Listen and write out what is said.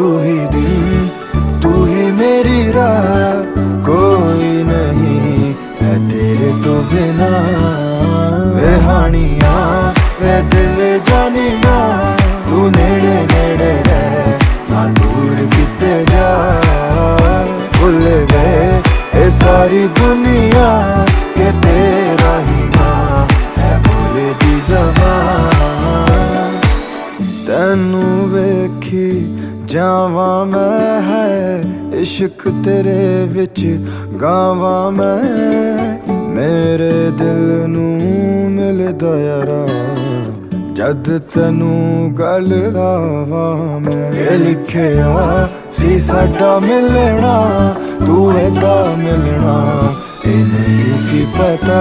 तू ही दिन, तू ही मेरी रात, कोई नहीं है तेरे तो बिना। वे हानिया वे दिल जानिया, तू नेड़े नेड़े रह ना दूर किते जा। भुल गए ये सारी दुनिया के तेरा ही ना है भोले दी ज़बान। तैनू वेखी जावा मैं है इश्क तेरे विच गावा मैं। मेरे दिल नू मिलदा यारा जद तैनू गल लावा मैं। ये लिखिया सी साडा मिलना, तू एदा मिलना ये नहीं सी पता।